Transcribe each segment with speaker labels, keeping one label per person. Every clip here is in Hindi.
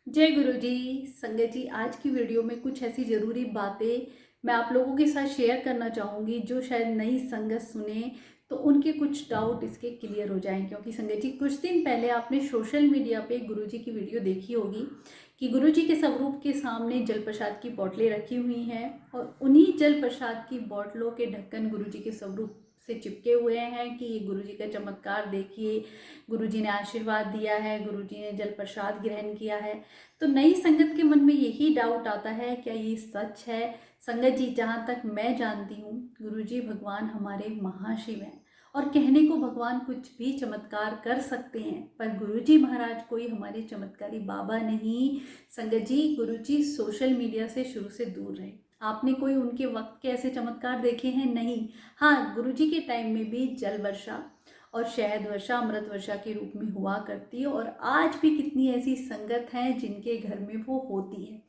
Speaker 1: जय गुरु जी। संगत जी, आज की वीडियो में कुछ ऐसी ज़रूरी बातें मैं आप लोगों के साथ शेयर करना चाहूँगी जो शायद नई संगत सुने तो उनके कुछ डाउट इसके क्लियर हो जाएं। क्योंकि संगत जी, कुछ दिन पहले आपने सोशल मीडिया पे गुरु जी की वीडियो देखी होगी कि गुरु जी के स्वरूप के सामने जल प्रसाद की बोतलें रखी हुई हैं और उन्हीं जल प्रसाद की बोतलों के ढक्कन गुरु जी के स्वरूप से चिपके हुए हैं कि ये गुरु जी का चमत्कार देखिए, गुरु जी ने आशीर्वाद दिया है, गुरु जी ने जल प्रसाद ग्रहण किया है। तो नई संगत के मन में यही डाउट आता है, क्या ये सच है? संगत जी, जहाँ तक मैं जानती हूँ, गुरुजी भगवान हमारे महाशिव हैं और कहने को भगवान कुछ भी चमत्कार कर सकते हैं, पर गुरुजी महाराज कोई हमारे चमत्कारी बाबा नहीं। संगत जी, गुरुजी सोशल मीडिया से शुरू से दूर रहे। आपने कोई उनके वक्त के ऐसे चमत्कार देखे हैं? नहीं। हाँ, गुरुजी के टाइम में भी जल वर्षा और शहद वर्षा, अमृत वर्षा के रूप में हुआ करती है और आज भी कितनी ऐसी संगत हैं जिनके घर में वो होती है।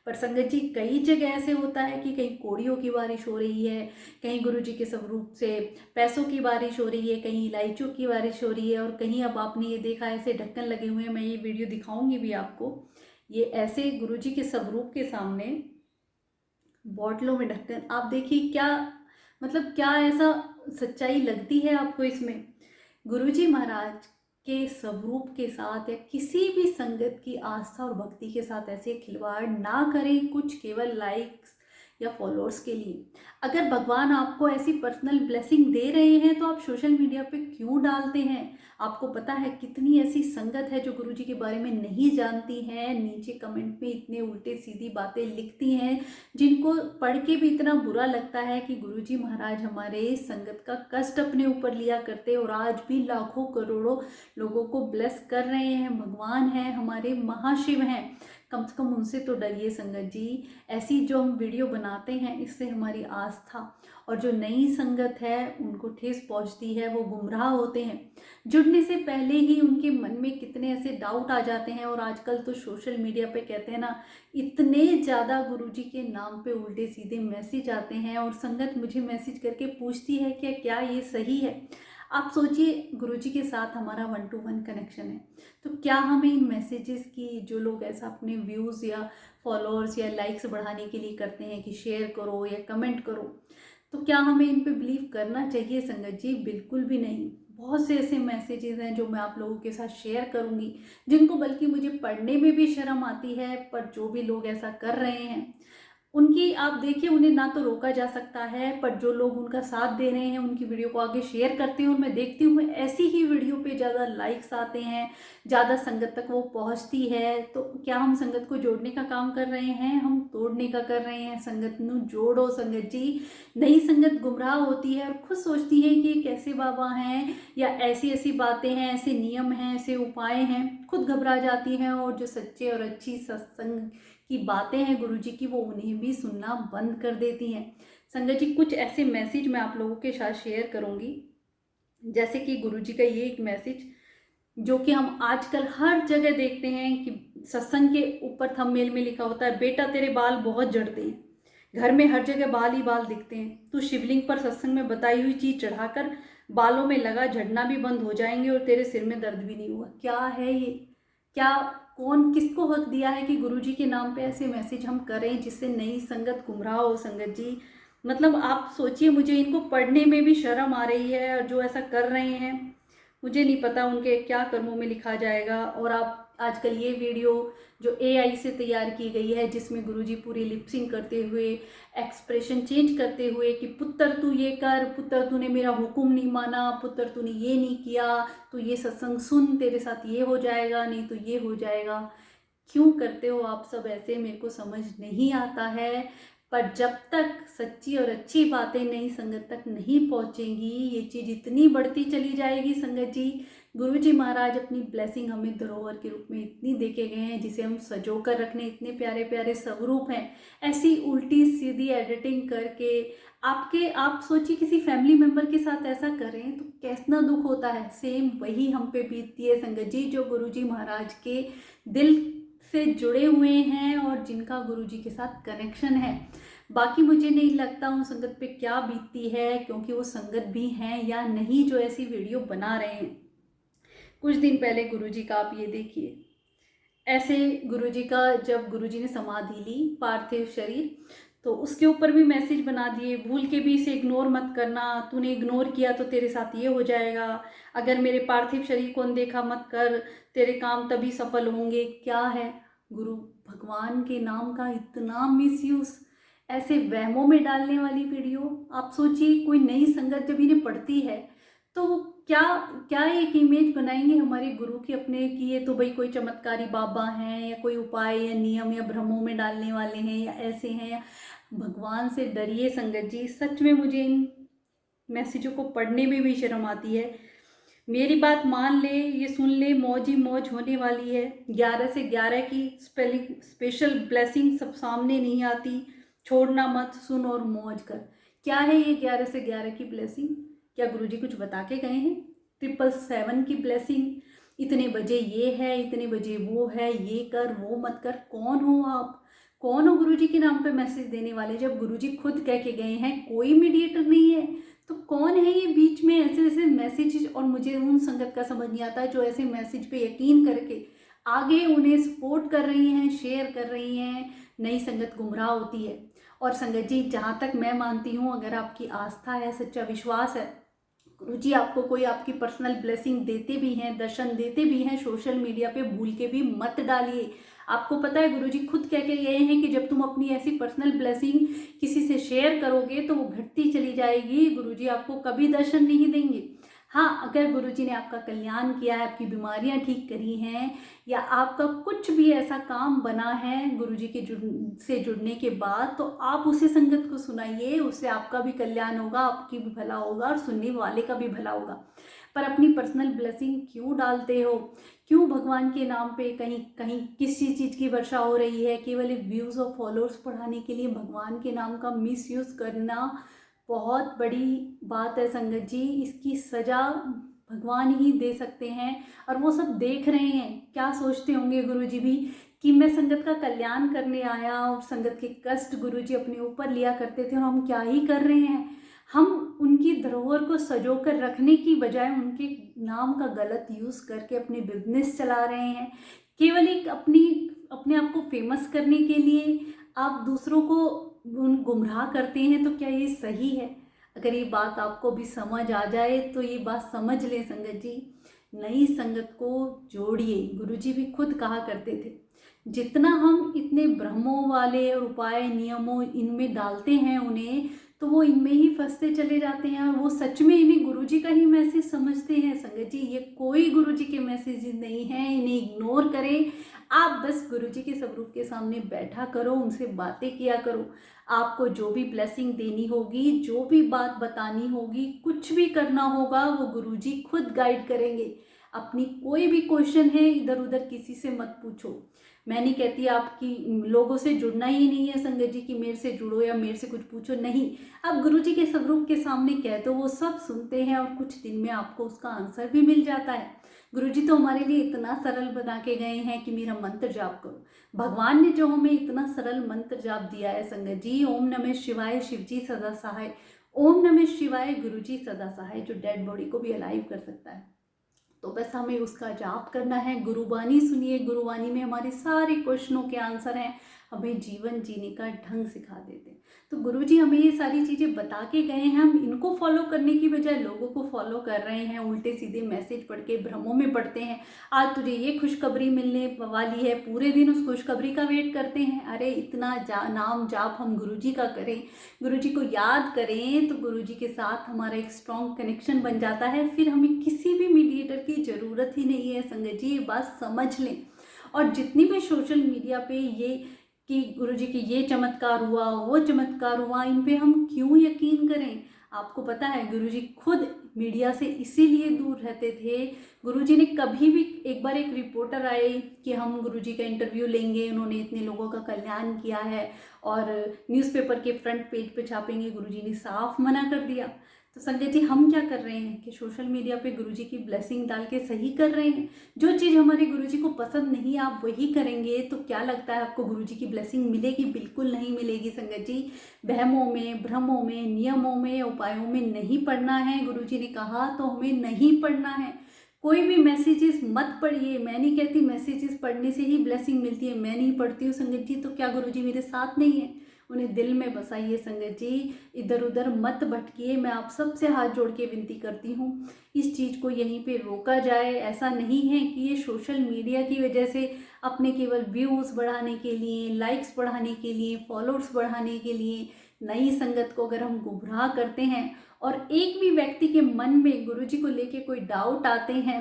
Speaker 1: पर संगत जी, कई जगह ऐसे होता है कि कहीं कोड़ियों की बारिश हो रही है, कहीं गुरु जी के स्वरूप से पैसों की बारिश हो रही है, कहीं इलायचियों की बारिश हो रही है और कहीं अब आपने ये देखा ऐसे ढक्कन लगे हुए हैं। मैं ये वीडियो दिखाऊंगी भी आपको। ये ऐसे गुरु जी के स्वरूप के सामने बॉटलों में ढक्कन, आप देखिए क्या, मतलब क्या ऐसा सच्चाई लगती है आपको इसमें? गुरुजी महाराज के स्वरूप के साथ या किसी भी संगत की आस्था और भक्ति के साथ ऐसे खिलवाड़ ना करें, कुछ केवल लाइक्स या फॉलोअर्स के लिए। अगर भगवान आपको ऐसी पर्सनल ब्लेसिंग दे रहे हैं तो आप सोशल मीडिया पे क्यों डालते हैं? आपको पता है कितनी ऐसी संगत है जो गुरुजी के बारे में नहीं जानती है, नीचे कमेंट में इतने उल्टे सीधी बातें लिखती हैं जिनको पढ़ के भी इतना बुरा लगता है कि गुरुजी महाराज हमारे संगत का कष्ट अपने ऊपर लिया करते और आज भी लाखों करोड़ों लोगों को ब्लेस कर रहे हैं। भगवान हैं, हमारे महाशिव हैं, कम से कम उनसे तो डरिए संगत जी। ऐसी जो हम वीडियो बनाते हैं इससे हमारी आस्था और जो नई संगत है उनको ठेस पहुंचती है, वो गुमराह होते हैं। जुड़ने से पहले ही उनके मन में कितने ऐसे डाउट आ जाते हैं और आजकल तो सोशल मीडिया पे कहते हैं ना, इतने ज़्यादा गुरुजी के नाम पे उल्टे सीधे मैसेज आते हैं और संगत मुझे मैसेज करके पूछती है कि क्या ये सही है? आप सोचिए, गुरुजी के साथ हमारा 1-to-1 कनेक्शन है, तो क्या हमें इन मैसेजेस की, जो लोग ऐसा अपने व्यूज़ या फॉलोअर्स या लाइक्स बढ़ाने के लिए करते हैं कि शेयर करो या कमेंट करो, तो क्या हमें इन पे बिलीव करना चाहिए? संगत जी, बिल्कुल भी नहीं। बहुत से ऐसे मैसेजेस हैं जो मैं आप लोगों के साथ शेयर करूंगी, जिनको बल्कि मुझे पढ़ने में भी शर्म आती है, पर जो भी लोग ऐसा कर रहे हैं उनकी आप देखिए, उन्हें ना तो रोका जा सकता है, पर जो लोग उनका साथ दे रहे हैं उनकी वीडियो को आगे शेयर करते हैं और मैं देखती हूँ ऐसी ही वीडियो पे ज़्यादा लाइक्स आते हैं, ज़्यादा संगत तक वो पहुँचती है। तो क्या हम संगत को जोड़ने का काम कर रहे हैं? हम तोड़ने का कर रहे हैं। संगत नू जोड़ो संगत जी। नई संगत गुमराह होती है और खुद सोचती है कि ये कैसे बाबा हैं या ऐसी ऐसी बातें हैं, ऐसे नियम हैं, ऐसे उपाय हैं, खुद घबरा जाती हैं और जो सच्चे और अच्छी सत्संग की बातें हैं गुरुजी की, वो उन्हें भी सुनना बंद कर देती हैं। संगत जी, कुछ ऐसे मैसेज मैं आप लोगों के साथ शेयर करूंगी, जैसे कि गुरुजी का ये एक मैसेज जो कि हम आजकल हर जगह देखते हैं कि सत्संग के ऊपर थंबनेल में लिखा होता है, बेटा तेरे बाल बहुत झड़ते हैं। घर में हर जगह बाल ही बाल दिखते हैं। तू शिवलिंग पर सत्संग में बताई हुई चीज चढ़ाकर बालों में लगा झड़ना भी बंद हो जाएंगे और तेरे सिर में दर्द भी नहीं हुआ। क्या है ये? क्या, कौन, किसको हक दिया है कि गुरुजी के नाम पे ऐसे मैसेज हम करें जिससे नई संगत गुमराह हो? संगत जी, मतलब आप सोचिए, मुझे इनको पढ़ने में भी शर्म आ रही है और जो ऐसा कर रहे हैं मुझे नहीं पता उनके क्या कर्मों में लिखा जाएगा। और आप आजकल ये वीडियो जो एआई से तैयार की गई है, जिसमें गुरुजी पूरी लिपसिंग करते हुए, एक्सप्रेशन चेंज करते हुए कि पुत्र तू ये कर, पुत्र तूने मेरा हुक्म नहीं माना, पुत्र तूने ये नहीं किया, तो ये सत्संग सुन, तेरे साथ ये हो जाएगा, नहीं तो ये हो जाएगा। क्यों करते हो आप सब ऐसे? मेरे को समझ नहीं आता है। पर जब तक सच्ची और अच्छी बातें नई संगत तक नहीं पहुंचेंगी, ये चीज़ इतनी बढ़ती चली जाएगी। संगत जी, गुरुजी महाराज अपनी ब्लेसिंग हमें धरोहर के रूप में इतनी देके गए हैं जिसे हम सजो कर रखने, इतने प्यारे प्यारे स्वरूप हैं, ऐसी उल्टी सीधी एडिटिंग करके आप सोचिए किसी फैमिली मेंबर के साथ ऐसा करें तो कैसा दुख होता है। सेम वही हम पे बीतती है संगत जी, जो गुरुजी महाराज के दिल से जुड़े हुए हैं और जिनका गुरुजी के साथ कनेक्शन है। बाकी मुझे नहीं लगता उन संगत पे क्या बीतती है, क्योंकि वो संगत भी हैं या नहीं जो ऐसी वीडियो बना रहे हैं। कुछ दिन पहले गुरुजी का आप ये देखिए, ऐसे गुरुजी का जब गुरुजी ने समाधि ली पार्थिव शरीर, तो उसके ऊपर भी मैसेज बना दिए, भूल के भी इसे इग्नोर मत करना, तूने इग्नोर किया तो तेरे साथ ये हो जाएगा, अगर मेरे पार्थिव शरीर को अनदेखा मत कर, तेरे काम तभी सफल होंगे। क्या है गुरु भगवान के नाम का इतना मिसयूज, ऐसे वहमों में डालने वाली वीडियो। आप सोचिए कोई नई संगत जब इन्हें पढ़ती है तो वो क्या क्या एक इमेज बनाएंगे हमारे गुरु की अपने, कि ये तो भाई कोई चमत्कारी बाबा हैं या कोई उपाय या नियम या भ्रमों में डालने वाले हैं या ऐसे हैं या। भगवान से डरिए संगत जी, सच में मुझे इन मैसेजों को पढ़ने में भी शर्म आती है। मेरी बात मान ले, ये सुन ले, मौज ही मौज होने वाली है। 11 से 11 की स्पेशल ब्लेसिंग सब सामने नहीं आती, छोड़ना मत, सुन और मौज कर। क्या है ये 11 से 11 की ब्लेसिंग? क्या गुरुजी कुछ बता के गए हैं? 777 की ब्लेसिंग, इतने बजे ये है, इतने बजे वो है, ये कर वो मत कर। कौन हो आप? कौन हो गुरुजी के नाम पे मैसेज देने वाले? जब गुरुजी खुद कह के गए हैं कोई मीडिएटर नहीं है, तो कौन है ये बीच में ऐसे ऐसे मैसेज? और मुझे उन संगत का समझ नहीं आता जो ऐसे मैसेज पे यकीन करके आगे उन्हें सपोर्ट कर रही हैं, शेयर कर रही हैं। नई संगत गुमराह होती है। और संगत जी, जहाँ तक मैं मानती हूँ, अगर आपकी आस्था है, सच्चा विश्वास है, गुरुजी आपको कोई आपकी पर्सनल ब्लेसिंग देते भी हैं, दर्शन देते भी हैं सोशल मीडिया पे, भूल के भी मत डालिए। आपको पता है गुरुजी खुद कह के गए हैं कि जब तुम अपनी ऐसी पर्सनल ब्लेसिंग किसी से शेयर करोगे तो वो घटती चली जाएगी, गुरुजी आपको कभी दर्शन नहीं देंगे। हाँ, अगर गुरुजी ने आपका कल्याण किया है, आपकी बीमारियां ठीक करी हैं, या आपका कुछ भी ऐसा काम बना है गुरुजी के से जुड़ने के बाद, तो आप उसे संगत को सुनाइए, उससे आपका भी कल्याण होगा, आपकी भी भला होगा और सुनने वाले का भी भला होगा। पर अपनी पर्सनल ब्लेसिंग क्यों डालते हो? क्यों भगवान के नाम पे कहीं कहीं किसी चीज़ की वर्षा हो रही है, केवल व्यूज़ और फॉलोअर्स बढ़ाने के लिए भगवान के नाम का मिसयूज़ करना बहुत बड़ी बात है संगत जी। इसकी सज़ा भगवान ही दे सकते हैं, और वो सब देख रहे हैं। क्या सोचते होंगे गुरुजी भी कि मैं संगत का कल्याण करने आया, और संगत के कष्ट गुरुजी अपने ऊपर लिया करते थे, और हम क्या ही कर रहे हैं? हम उनकी धरोहर को सजो कर रखने की बजाय उनके नाम का गलत यूज़ करके अपने बिजनेस चला रहे हैं। केवल एक अपने आप को फेमस करने के लिए आप दूसरों को उन गुमराह करते हैं, तो क्या ये सही है? अगर ये बात आपको भी समझ आ जाए तो ये बात समझ लें संगत जी, नई संगत को जोड़िए। गुरुजी भी खुद कहा करते थे, जितना हम इतने भ्रमों वाले और उपाय नियमों इनमें डालते हैं उन्हें, तो वो इनमें ही फंसते चले जाते हैं, और वो सच में इन्हें गुरुजी का ही मैसेज समझते हैं। संगत जी, ये कोई गुरुजी के मैसेज नहीं है, इन्हें इग्नोर करें। आप बस गुरुजी के स्वरूप के सामने बैठा करो, उनसे बातें किया करो। आपको जो भी ब्लेसिंग देनी होगी, जो भी बात बतानी होगी, कुछ भी करना होगा, वो गुरुजी खुद गाइड करेंगे। अपनी कोई भी क्वेश्चन है इधर उधर किसी से मत पूछो। मैं नहीं कहती आपकी लोगों से जुड़ना ही नहीं है संगत जी, कि मेरे से जुड़ो या मेरे से कुछ पूछो, नहीं। आप गुरुजी के स्वरूप के सामने कह दो, वो सब सुनते हैं, और कुछ दिन में आपको उसका आंसर भी मिल जाता है। गुरुजी तो हमारे लिए इतना सरल बना के गए हैं कि मेरा मंत्र जाप करो। भगवान ने जो हमें इतना सरल मंत्र जाप दिया है संगत जी, ओम नमः शिवाय, शिवजी सदा सहाय। ओम नमः शिवाय, गुरुजी सदा सहाय, जो डेड बॉडी को भी अलाइव कर सकता है। तो बस हमें उसका जाप करना है। गुरुवाणी सुनिए, गुरुवाणी में हमारे सारे क्वेश्चनों के आंसर हैं, हमें जीवन जीने का ढंग सिखा देते हैं। तो गुरुजी हमें ये सारी चीज़ें बता के गए हैं, हम इनको फॉलो करने की बजाय लोगों को फॉलो कर रहे हैं, उल्टे सीधे मैसेज पढ़ के भ्रमों में पढ़ते हैं। आज तुझे ये खुशखबरी मिलने वाली है, पूरे दिन उस खुशखबरी का वेट करते हैं। अरे इतना नाम जाप हम गुरुजी का करें, गुरुजी को याद करें, तो गुरुजी के साथ हमारा एक स्ट्रॉन्ग कनेक्शन बन जाता है। फिर हमें किसी भी मीडिएटर की ज़रूरत ही नहीं है संगत जी, ये बात समझ लें। और जितनी भी सोशल मीडिया पे ये कि गुरुजी के ये चमत्कार हुआ, वो चमत्कार हुआ, इन पे हम क्यों यकीन करें? आपको पता है गुरुजी खुद मीडिया से इसीलिए दूर रहते थे। गुरुजी ने कभी भी, एक बार एक रिपोर्टर आए कि हम गुरुजी का इंटरव्यू लेंगे, उन्होंने इतने लोगों का कल्याण किया है और न्यूज़पेपर के फ्रंट पेज पे छापेंगे, गुरुजी ने साफ मना कर दिया। तो संजय जी, हम क्या कर रहे हैं कि सोशल मीडिया पे गुरुजी की ब्लेसिंग डाल के सही कर रहे हैं। जो चीज़ हमारे गुरुजी को पसंद नहीं आप वही करेंगे, तो क्या लगता है आपको गुरुजी की ब्लेसिंग मिलेगी? बिल्कुल नहीं मिलेगी संगत जी। वहमों में, भ्रमों में, नियमों में, उपायों में नहीं पढ़ना है। गुरुजी ने कहा तो हमें नहीं पढ़ना है। कोई भी मैसेजेस मत पढ़िए। मैं नहीं कहती मैसेजेस पढ़ने से ही ब्लेसिंग मिलती है, मैं नहीं पढ़ती हूँ संगत जी, तो क्या गुरुजी मेरे साथ नहीं है? उन्हें दिल में बसाइए संगत जी, इधर उधर मत भटकिए। मैं आप सबसे हाथ जोड़ के विनती करती हूँ, इस चीज़ को यहीं पे रोका जाए। ऐसा नहीं है कि ये सोशल मीडिया की वजह से अपने केवल व्यूज़ बढ़ाने के लिए, लाइक्स बढ़ाने के लिए, फॉलोअर्स बढ़ाने के लिए नई संगत को अगर हम गुमराह करते हैं और एक भी व्यक्ति के मन में गुरुजी को लेके कोई डाउट आते हैं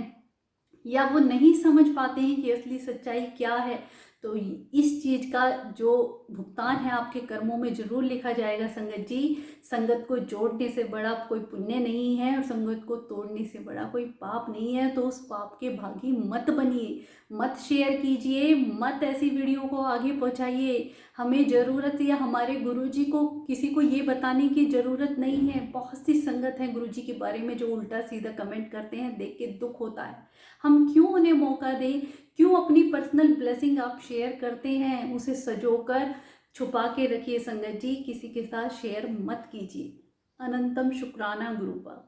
Speaker 1: या वो नहीं समझ पाते हैं कि असली सच्चाई क्या है, तो इस चीज़ का जो भुगतान है आपके कर्मों में जरूर लिखा जाएगा संगत जी। संगत को जोड़ने से बड़ा कोई पुण्य नहीं है और संगत को तोड़ने से बड़ा कोई पाप नहीं है, तो उस पाप के भागी मत बनिए, मत शेयर कीजिए, मत ऐसी वीडियो को आगे पहुंचाइए। हमें ज़रूरत या हमारे गुरुजी को किसी को ये बताने की ज़रूरत नहीं है। बहुत सी संगत है गुरुजी के बारे में जो उल्टा सीधा कमेंट करते हैं, देख के दुख होता है। हम क्यों उन्हें मौका दें? क्यों अपनी पर्सनल ब्लेसिंग आप शेयर करते हैं उसे सजोकर छुपा के रखिए संगत जी, किसी के साथ शेयर मत कीजिए। अनंतम शुक्राना गुरुपा।